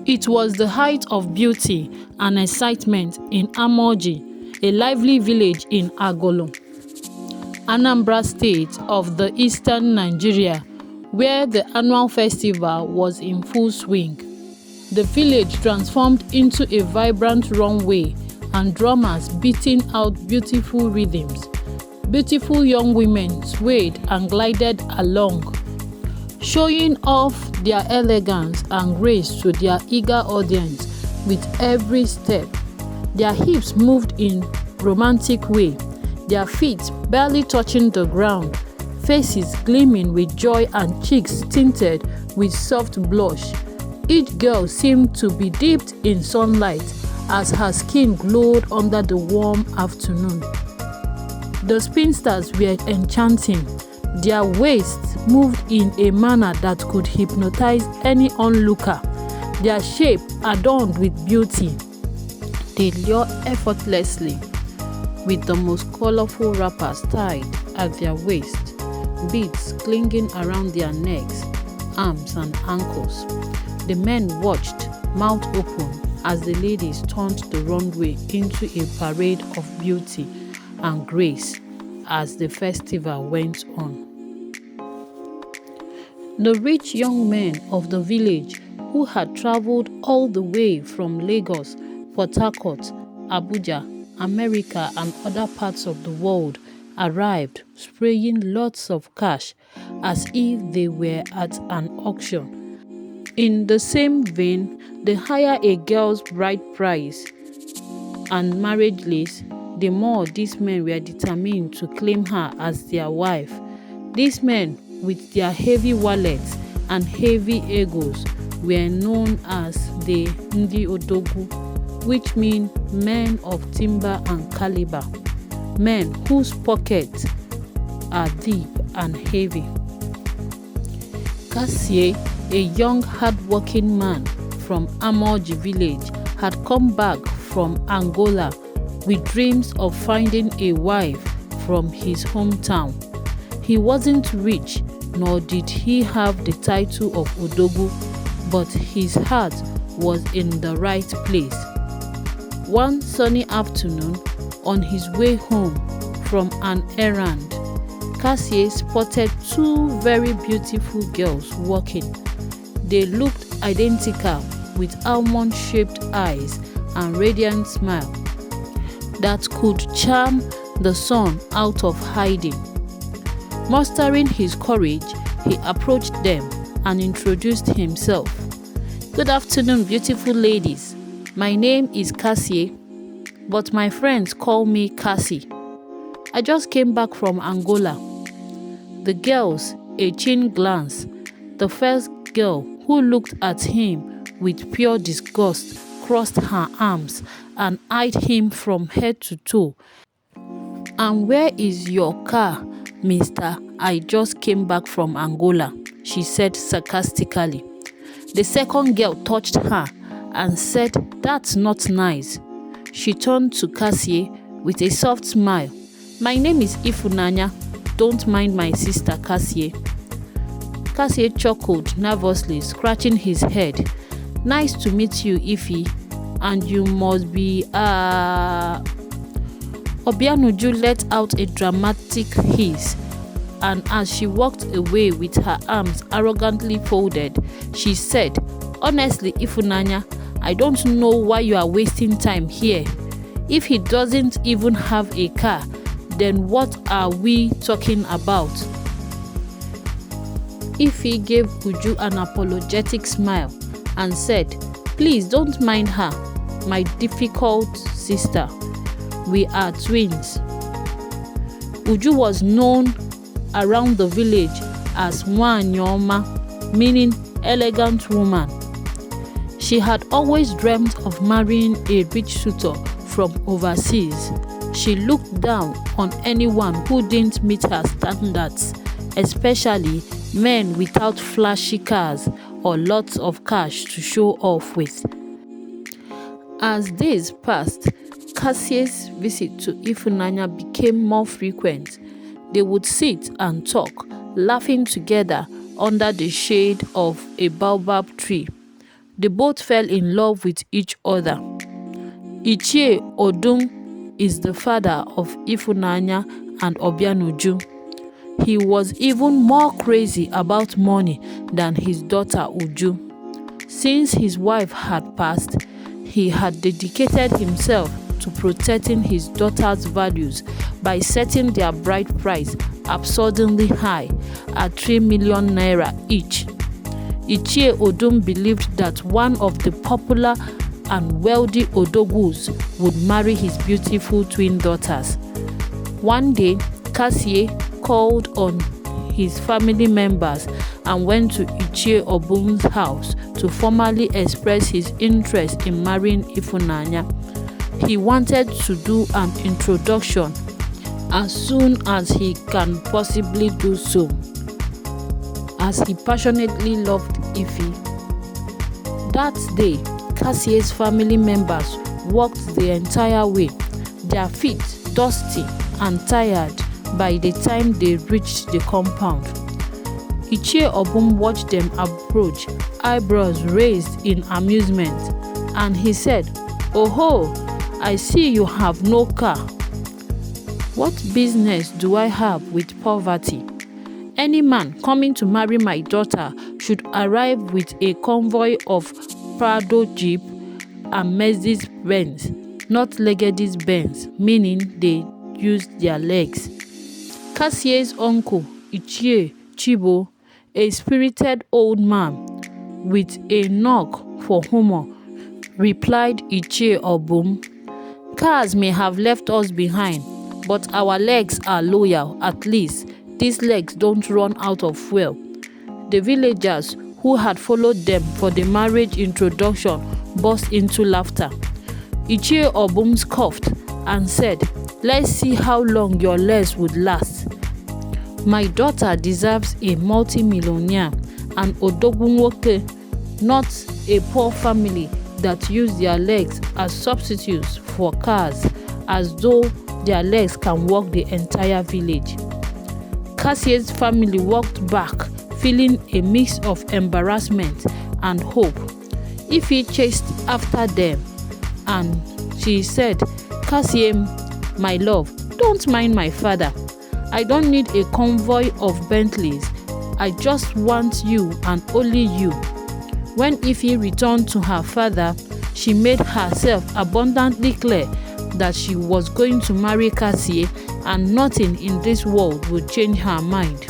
It was the height of beauty and excitement in Amoji, a lively village in Agolo, Anambra State of the eastern Nigeria, where the annual festival was in full swing. The village transformed into a vibrant runway and drummers beating out beautiful rhythms. Beautiful young women swayed and glided along, showing off their elegance and grace to their eager audience with every step. Their hips moved in romantic way, their feet barely touching the ground, faces gleaming with joy and cheeks tinted with soft blush. Each girl seemed to be dipped in sunlight as her skin glowed under the warm afternoon. The spinsters were enchanting. Their waists moved in a manner that could hypnotize any onlooker. Their shape adorned with beauty, they lure effortlessly, with the most colorful wrappers tied at their waist, beads clinging around their necks, arms and ankles. The men watched, mouth open, as the ladies turned the runway into a parade of beauty and grace as the festival went on. The rich young men of the village, who had traveled all the way from Lagos, Port Harcourt, Abuja, America and other parts of the world, arrived spraying lots of cash as if they were at an auction. In the same vein, the higher a girl's bride price and marriage list, the more these men were determined to claim her as their wife. These men, with their heavy wallets and heavy egos, were known as the Ndi Odogu, which mean men of timber and caliber, men whose pockets are deep and heavy. Cassie, a young hard-working man from Amoji village, had come back from Angola with dreams of finding a wife from his hometown. He wasn't rich, nor did he have the title of Odogu, but his heart was in the right place. One sunny afternoon, on his way home from an errand, Cassie spotted two very beautiful girls walking. They looked identical, with almond-shaped eyes and radiant smile that could charm the sun out of hiding. Mustering his courage, he approached them and introduced himself. "Good afternoon, beautiful ladies. My name is Cassie, but my friends call me Cassie. I just came back from Angola." The girls exchanged glance. The first girl, who looked at him with pure disgust, crossed her arms and eyed him from head to toe. "And where is your car, mister? I just came back from Angola," she said sarcastically. The second girl touched her and said, "That's not nice." She turned to Cassie with a soft smile. "My name is Ifunanya. Don't mind my sister, Cassie." Cassie chuckled nervously, scratching his head. "Nice to meet you, Ify. And you must be Obianuju let out a dramatic hiss, and as she walked away with her arms arrogantly folded, she said, "Honestly, Ifunanya, I don't know why you are wasting time here. If he doesn't even have a car, then what are we talking about?" Ify gave Uju an apologetic smile and said, "Please don't mind her, my difficult sister. We are twins." Uju was known around the village as Nwanyoma, meaning elegant woman. She had always dreamt of marrying a rich suitor from overseas. She looked down on anyone who didn't meet her standards, especially men without flashy cars or lots of cash to show off with. As days passed, Cassie's visit to Ifunanya became more frequent. They would sit and talk, laughing together under the shade of a baobab tree. They both fell in love with each other. Ichie Odum is the father of Ifunanya and Obianuju. He was even more crazy about money than his daughter Uju. Since his wife had passed, he had dedicated himself to protecting his daughter's values by setting their bride price absurdly high at 3 million naira each. Ichie Odum believed that one of the popular and wealthy Odogus would marry his beautiful twin daughters. One day, Kassie called on his family members and went to Ichie Obum's house to formally express his interest in marrying Ifunanya. He wanted to do an introduction as soon as he can possibly do so, as he passionately loved Ife. That day, Kassie's family members walked the entire way, their feet dusty and tired by the time they reached the compound. Ichie Obum watched them approach, eyebrows raised in amusement, and he said, "Oho, I see you have no car. What business do I have with poverty? Any man coming to marry my daughter should arrive with a convoy of Prado Jeep and Mercedes Benz, not Legady's Benz," meaning they used their legs. Kassie's uncle, Ichie Chibo, a spirited old man with a knock for humor, replied Ichie Obum, "Cars may have left us behind, but our legs are loyal. At least these legs don't run out of fuel." The villagers who had followed them for the marriage introduction burst into laughter. Ichie Obum scoffed and said, "Let's see how long your legs would last. My daughter deserves a multi-millionaire and Odogunwoke, not a poor family that use their legs as substitutes for cars, as though their legs can walk the entire village." Kassie's family walked back, feeling a mix of embarrassment and hope. Ife chased after them and she said, "Kassie, my love, don't mind my father. I don't need a convoy of Bentleys. I just want you and only you." When Ife returned to her father, she made herself abundantly clear that she was going to marry Kassie and nothing in this world would change her mind.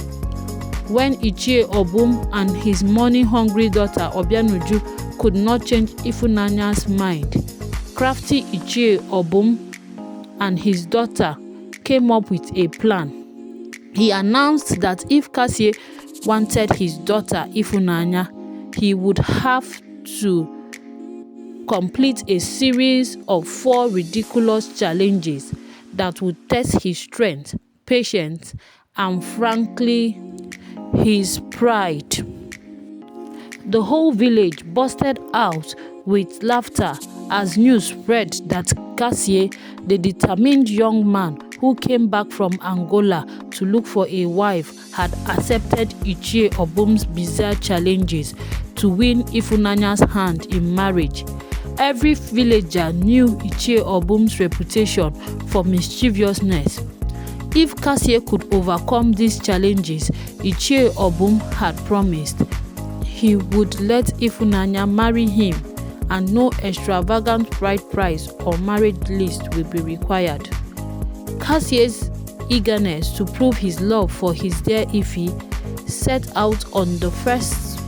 When Ichie Obum and his money-hungry daughter Obianuju could not change Ifunanya's mind, crafty Ichie Obum and his daughter came up with a plan. He announced that if Kassie wanted his daughter Ifunanya, he would have to complete a series of 4 ridiculous challenges that would test his strength, patience, and frankly, his pride. The whole village bursted out with laughter as news spread that Kassie, the determined young man who came back from Angola to look for a wife, had accepted Ichie Obum's bizarre challenges to win Ifunanya's hand in marriage. Every villager knew Ichie Obum's reputation for mischievousness. If Kassie could overcome these challenges, Ichie Obum had promised he would let Ifunanya marry him and no extravagant bride price or marriage list will be required. Kassie's eagerness to prove his love for his dear Ife set out on the first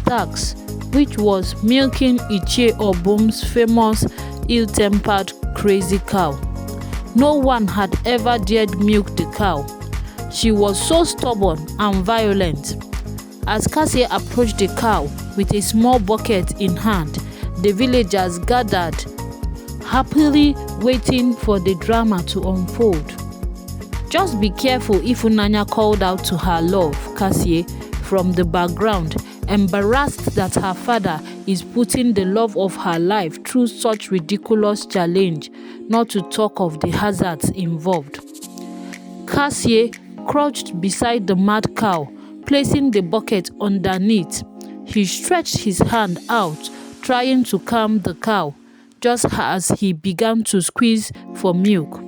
task, which was milking Ichie Obum's famous ill-tempered crazy cow. No one had ever dared milk the cow. She was so stubborn and violent. As Kassie approached the cow with a small bucket in hand, the villagers gathered, happily waiting for the drama to unfold. "Just be careful," Ifunanya called out to her love, Kassie, from the background, embarrassed that her father is putting the love of her life through such ridiculous challenge, not to talk of the hazards involved. Kassie crouched beside the mad cow, placing the bucket underneath. He stretched his hand out trying to calm the cow just as he began to squeeze for milk.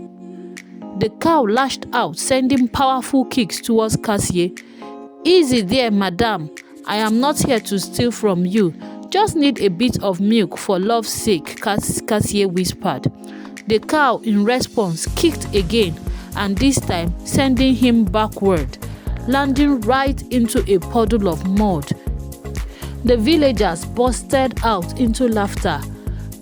The cow lashed out, sending powerful kicks towards Cassie. "Easy there, madam. I am not here to steal from you. Just need a bit of milk for love's sake," Cassie whispered. The cow, in response, kicked again, and this time sending him backward, landing right into a puddle of mud. The villagers busted out into laughter,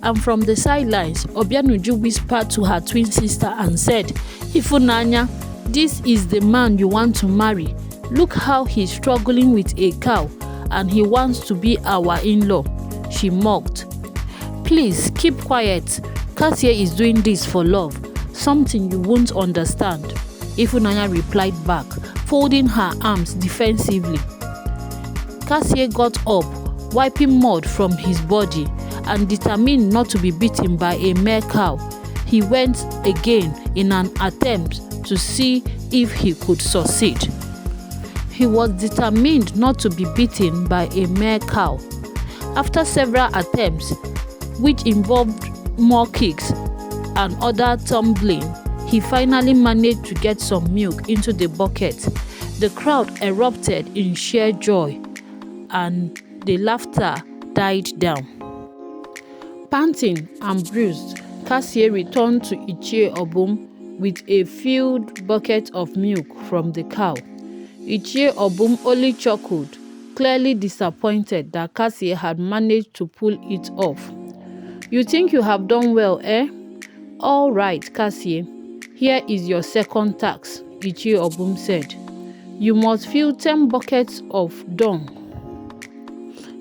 and from the sidelines, Obianuju whispered to her twin sister and said, "Ifunanya, this is the man you want to marry. Look how he's struggling with a cow, and he wants to be our in-law," she mocked. "Please keep quiet. Cassie is doing this for love, something you won't understand," Ifunanya replied back, folding her arms defensively. Cassie got up, wiping mud from his body, and determined not to be beaten by a mere cow, he went again in an attempt to see if he could succeed. He was determined not to be beaten by a mere cow. After several attempts, which involved more kicks and other tumbling, he finally managed to get some milk into the bucket. The crowd erupted in sheer joy, and the laughter died down. Panting and bruised, Cassie returned to Ichie Obum with a filled bucket of milk from the cow. Ichie Obum only chuckled, clearly disappointed that Cassie had managed to pull it off. "You think you have done well, eh? All right, Cassie, here is your second task," Ichie Obum said. "You must fill 10 buckets of dung.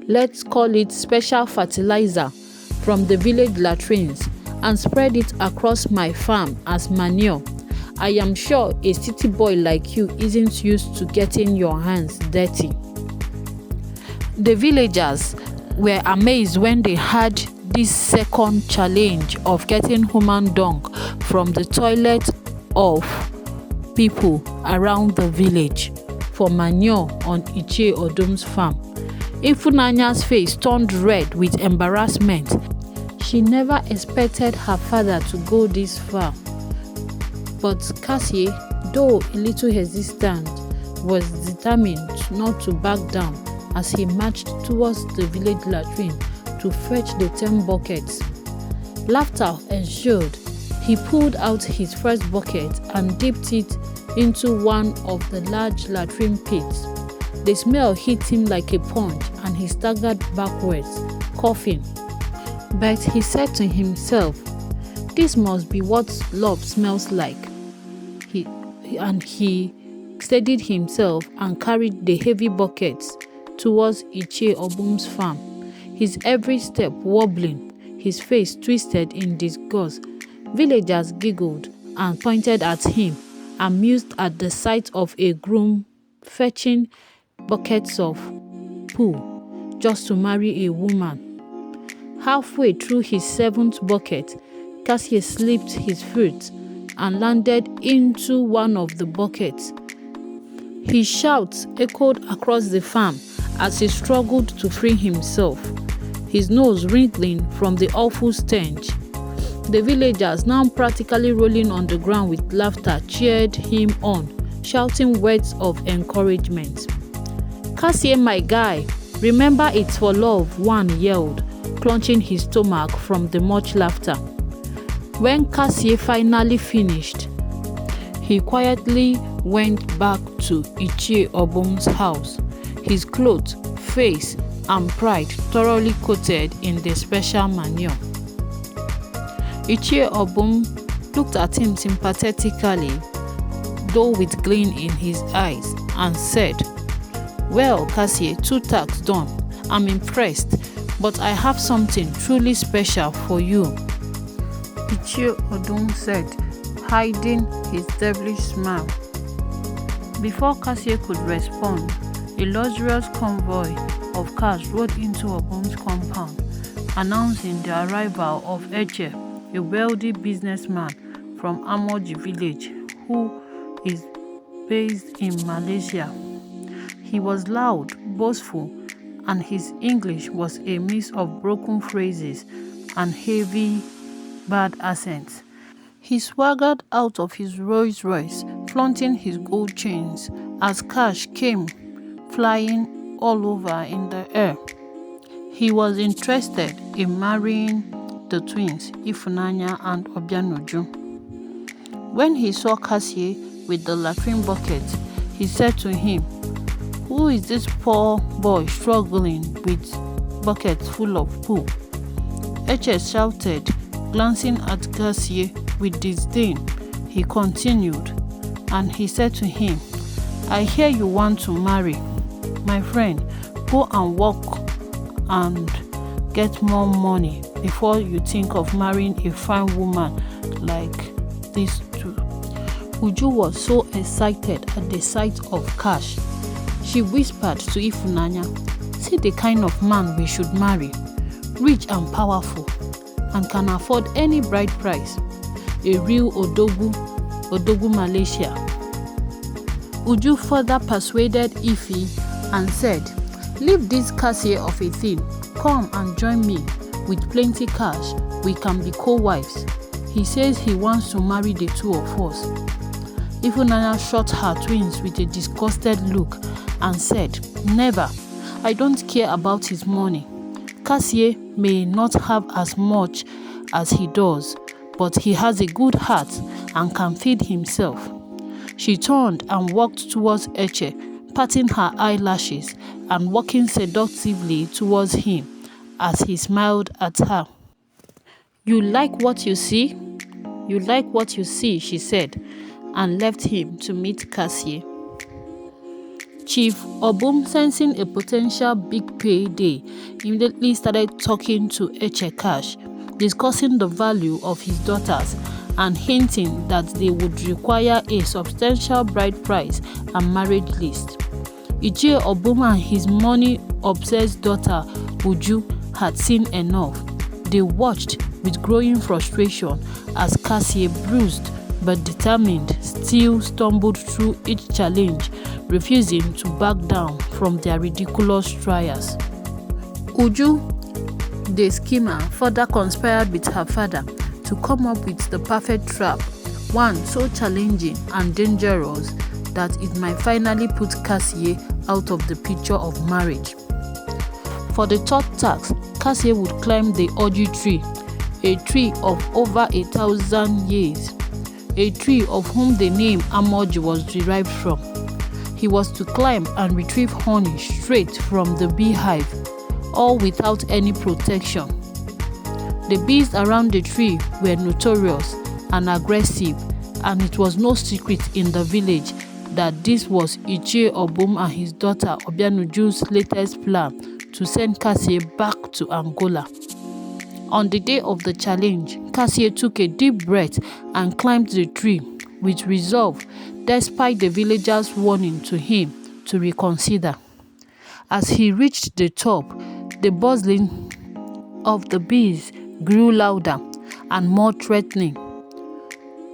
Let's call it special fertilizer from the village latrines, and spread it across my farm as manure. I am sure a city boy like you isn't used to getting your hands dirty." The villagers were amazed when they had this second challenge of getting human dung from the toilet of people around the village for manure on Ichie Odum's farm. Ifunanya's face turned red with embarrassment. She never expected her father to go this far. But Cassie, though a little hesitant, was determined not to back down as he marched towards the village latrine to fetch the 10 buckets. Laughter ensued. He pulled out his first bucket and dipped it into one of the large latrine pits. The smell hit him like a punch, and he staggered backwards, coughing. But he said to himself, "This must be what love smells like." He steadied himself and carried the heavy buckets towards Ichie Obum's farm, his every step wobbling, his face twisted in disgust. Villagers giggled and pointed at him, amused at the sight of a groom fetching buckets of poo just to marry a woman. Halfway through his 7th bucket, Cassie slipped his foot and landed into one of the buckets. His shouts echoed across the farm as he struggled to free himself, his nose wrinkling from the awful stench. The villagers, now practically rolling on the ground with laughter, cheered him on, shouting words of encouragement. "Cassie, my guy, remember it's for love," one yelled, clenching his stomach from the much laughter. When Cassie finally finished, he quietly went back to Ichie Obum's house, his clothes, face, and pride thoroughly coated in the special manure. Ichie Obum looked at him sympathetically, though with gleam in his eyes, and said, "Well, Cassie, 2 tasks done. I'm impressed, but I have something truly special for you," Ichie Odum said, hiding his devilish smile. Before Cassie could respond, a luxurious convoy of cars rode into Obum's compound, announcing the arrival of Eche, a wealthy businessman from Amoji village who is based in Malaysia. He was loud, boastful, and his English was a mix of broken phrases and heavy, bad accents. He swaggered out of his Rolls Royce, flaunting his gold chains, as cash came flying all over in the air. He was interested in marrying the twins, Ifunanya and Obianuju. When he saw Cassie with the latrine bucket, he said to him, "Who is this poor boy struggling with buckets full of poo?" Eche shouted, glancing at Cassie with disdain. He continued, and he said to him, "I hear you want to marry. My friend, go and work and get more money before you think of marrying a fine woman like these two." Uju was so excited at the sight of cash. She whispered to Ifunanya, "See the kind of man we should marry, rich and powerful, and can afford any bride price. A real Odogu Malaysia." Uju further persuaded Ifi and said, "Leave this Cassie of a thing. Come and join me. With plenty cash, we can be co-wives. He says he wants to marry the two of us." Ifunanya shot her twins with a disgusted look and said, "Never. I don't care about his money. Cassie may not have as much as he does, but he has a good heart and can feed himself." She turned and walked towards Eche, patting her eyelashes and walking seductively towards him as he smiled at her. "You like what you see? You like what you see," she said, and left him to meet Cassie. Chief Obum, sensing a potential big payday, immediately started talking to Eche Cash, discussing the value of his daughters and hinting that they would require a substantial bride price and marriage list. Ije Obum and his money-obsessed daughter Uju had seen enough. They watched with growing frustration as Cassie, bruised but determined, still stumbled through each challenge, refusing to back down from their ridiculous trials. Uju, the schemer, further conspired with her father to come up with the perfect trap, one so challenging and dangerous that it might finally put Cassie out of the picture of marriage. For the third task, Cassie would climb the Oji tree, a tree of over 1,000 years, a tree of whom the name Amoji was derived from. He was to climb and retrieve honey straight from the beehive, all without any protection. The bees around the tree were notorious and aggressive, and it was no secret in the village that this was Ichie Obum and his daughter Obianuju's latest plan to send Cassie back to Angola. On the day of the challenge, Cassie took a deep breath and climbed the tree with resolve, despite the villagers' warning to him to reconsider. As he reached the top, the buzzing of the bees grew louder and more threatening.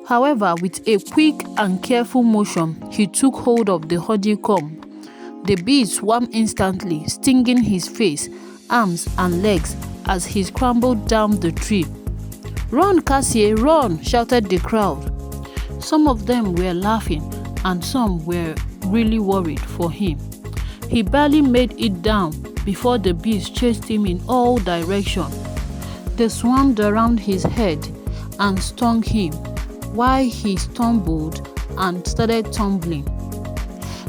However, with a quick and careful motion, he took hold of the honeycomb. The bees swarmed instantly, stinging his face, arms, and legs as he scrambled down the tree. "Run, Cassie, run!" shouted the crowd. Some of them were laughing, and some were really worried for him. He barely made it down before the bees chased him in all directions. They swarmed around his head and stung him, while he stumbled and started tumbling.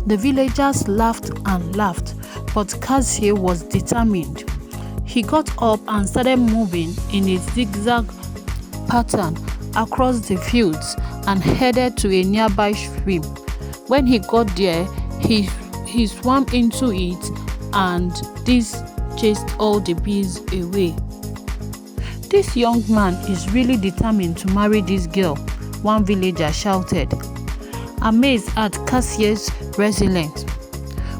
The villagers laughed and laughed, but Cassie was determined. He got up and started moving in a zigzag pattern across the fields and headed to a nearby stream. When he got there, he swam into it, and this chased all the bees away. "This young man is really determined to marry this girl," one villager shouted, amazed at Cassie's resilience.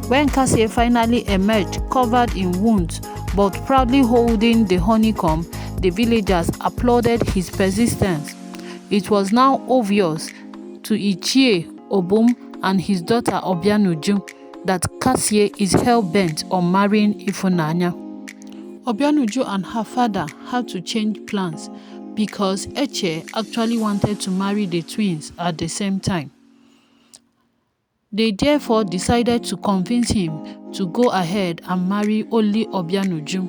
When Cassie finally emerged, covered in wounds but proudly holding the honeycomb, the villagers applauded his persistence. It was now obvious to Ichie Obum and his daughter Obianuju that Cassie is hell-bent on marrying Ifunanya. Obianuju and her father had to change plans because Eche actually wanted to marry the twins at the same time. They therefore decided to convince him to go ahead and marry only Obianuju.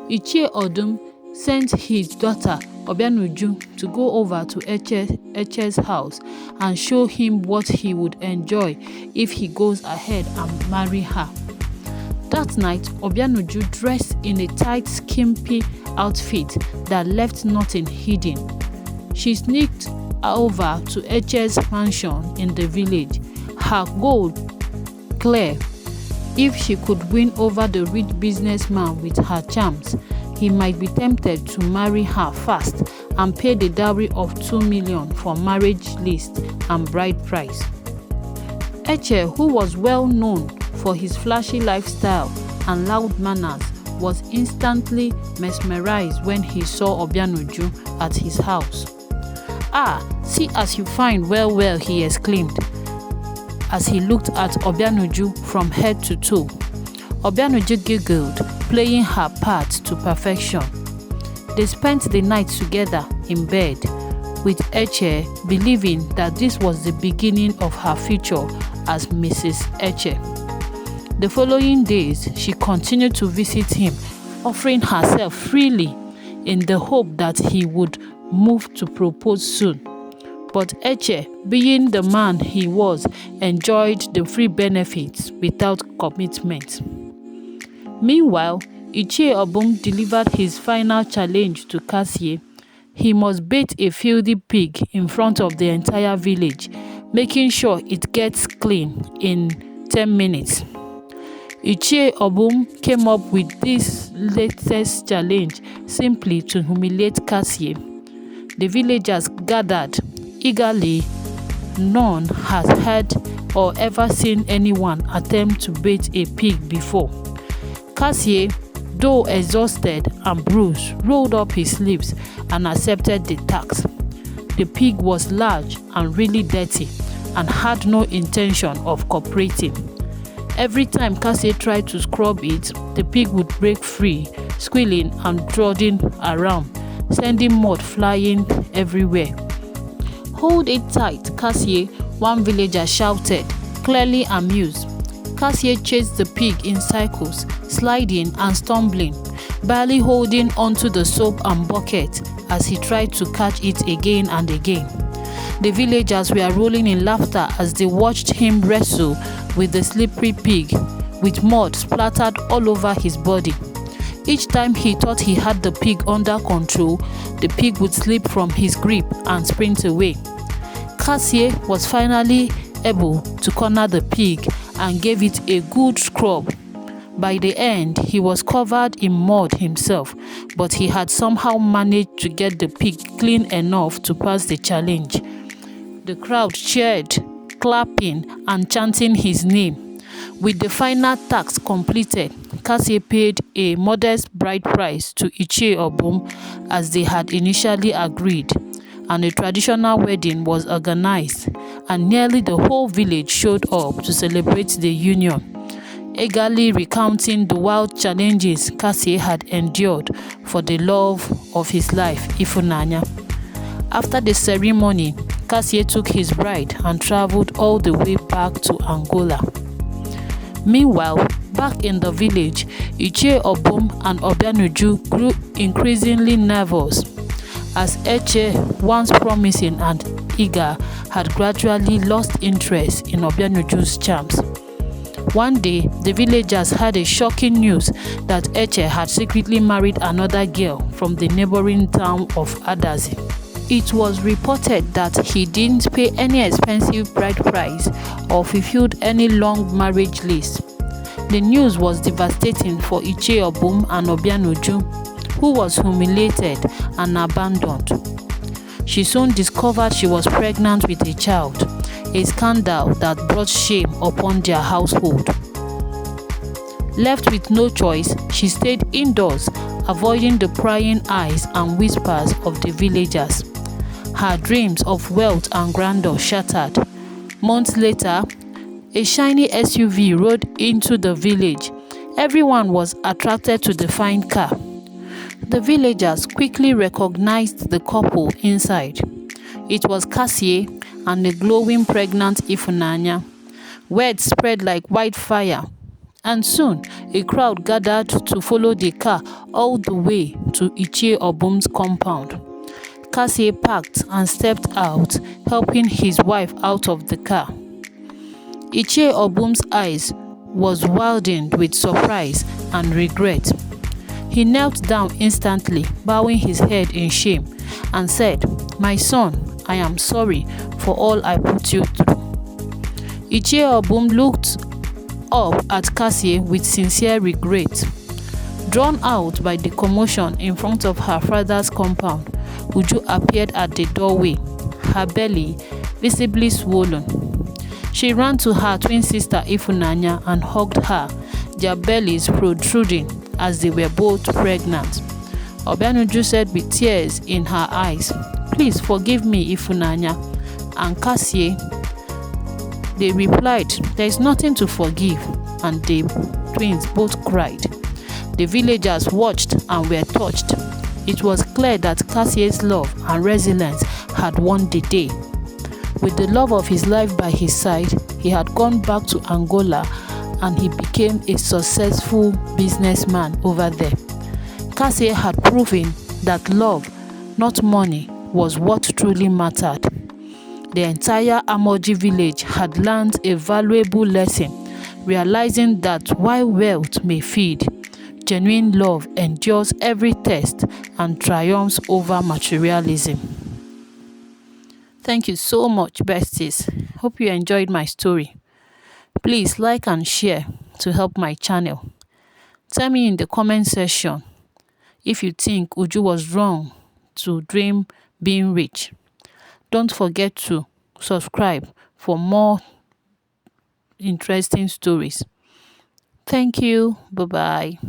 Ichie Odum sent his daughter Obianuju to go over to Eche's house and show him what he would enjoy if he goes ahead and marry her. That night, Obianuju dressed in a tight, skimpy outfit that left nothing hidden. She sneaked over to Eche's mansion in the village, her goal clear. If she could win over the rich businessman with her charms, he might be tempted to marry her fast and pay the dowry of 2 million for marriage list and bride price. Eche, who was well known for his flashy lifestyle and loud manners, was instantly mesmerized when he saw Obianuju at his house. "Ah, see as you find well," he exclaimed as he looked at Obianuju from head to toe. Obianuju giggled, playing her part to perfection. They spent the night together in bed, with Eche believing that this was the beginning of her future as Mrs. Eche. The following days, she continued to visit him, offering herself freely in the hope that he would move to propose soon. But Eche, being the man he was, enjoyed the free benefits without commitment. Meanwhile, Ichie Obum delivered his final challenge to Cassie. He must bait a filthy pig in front of the entire village, making sure it gets clean in 10 minutes. Ichie Obum came up with this latest challenge simply to humiliate Cassie. The villagers gathered eagerly. None has heard or ever seen anyone attempt to bait a pig before. Cassie, though exhausted and bruised, rolled up his sleeves and accepted the task. The pig was large and really dirty and had no intention of cooperating. Every time Cassie tried to scrub it, the pig would break free, squealing and trotting around, sending mud flying everywhere. "Hold it tight, Cassie," one villager shouted, clearly amused. Cassie chased the pig in circles, sliding and stumbling, barely holding onto the soap and bucket as he tried to catch it again and again. The villagers were rolling in laughter as they watched him wrestle with the slippery pig, with mud splattered all over his body. Each time he thought he had the pig under control, the pig would slip from his grip and sprint away. Cassie was finally able to corner the pig and gave it a good scrub. By the end, he was covered in mud himself, but he had somehow managed to get the pig clean enough to pass the challenge. The crowd cheered, clapping and chanting his name. With the final task completed, Cassie paid a modest bride price to Ichie Obum as they had initially agreed, and a traditional wedding was organized, and nearly the whole village showed up to celebrate the union, eagerly recounting the wild challenges Cassie had endured for the love of his life, Ifunanya. After the ceremony, Cassie took his bride and traveled all the way back to Angola. Meanwhile, back in the village, Ichie Obum and Obianuju grew increasingly nervous, as Eche, once promising and eager, had gradually lost interest in Obianuju's charms. One day, the villagers had a shocking news that Eche had secretly married another girl from the neighboring town of Adazi. It was reported that he didn't pay any expensive bride price or fulfilled any long marriage list. The news was devastating for Ichie Obum and Obianuju, who was humiliated and abandoned. She soon discovered she was pregnant with a child, a scandal that brought shame upon their household. Left with no choice, she stayed indoors, avoiding the prying eyes and whispers of the villagers. Her dreams of wealth and grandeur shattered. Months later, A shiny SUV rode into the village. Everyone was attracted to the fine car. The villagers quickly recognized the couple inside. It was Cassie and the glowing pregnant Ifunanya. Word spread like wildfire, and soon a crowd gathered to follow the car all the way to Ichie Obum's compound. Cassie parked and stepped out, helping his wife out of the car. Ichie Obum's eyes was widened with surprise and regret. He knelt down instantly, bowing his head in shame, and said, "My son, I am sorry for all I put you through." Ichie Obum looked up at Cassie with sincere regret. Drawn out by the commotion in front of her father's compound, Uju appeared at the doorway, her belly visibly swollen. She ran to her twin sister Ifunanya and hugged her, their bellies protruding as they were both pregnant. Obianuju said with tears in her eyes, "Please forgive me, Ifunanya." And Cassie, they replied, "There is nothing to forgive," and the twins both cried. The villagers watched and were touched. It was clear that Cassie's love and resilience had won the day. With the love of his life by his side, he had gone back to Angola and he became a successful businessman over there. Cassie had proven that love, not money, was what truly mattered. The entire Amoji village had learned a valuable lesson, realizing that while wealth may feed, genuine love endures every test and triumphs over materialism. Thank you so much, besties. Hope you enjoyed my story. Please like and share to help my channel. Tell me in the comment section if you think Uju was wrong to dream being rich. Don't forget to subscribe for more interesting stories. Thank you. Bye-bye.